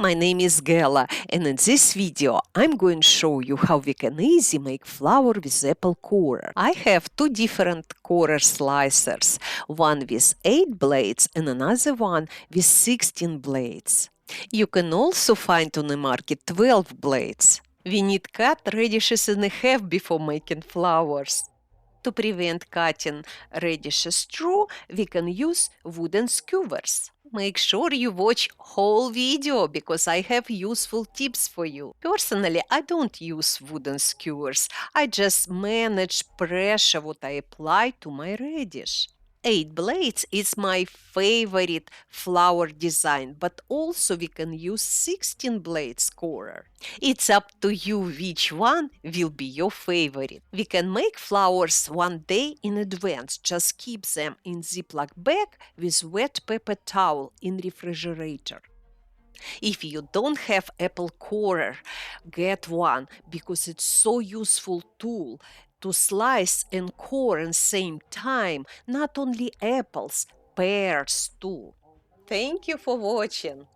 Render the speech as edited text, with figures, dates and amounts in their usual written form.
my name is Gela, and in this video I'm going to show you how we can easy make flour with apple corer. I have two different corer slicers, one with 8 blades and another one with 16 blades. You can also find on the market 12 blades. We need cut radishes in half before making flours. To prevent cutting radishes through, we can use wooden skewers. Make sure you watch whole video because I have useful tips for you. Personally, I don't use wooden skewers. I just manage pressure what I apply to my radish. 8 blades is my favorite flour design, but also we can use 16 blades corer. It's up to you which one will be your favorite. We can make flours one day in advance. Just keep them in Ziploc bag with wet paper towel in refrigerator. If you don't have apple corer, get one because it's so useful tool to slice and core at the same time, not only apples, pears too. Thank you for watching.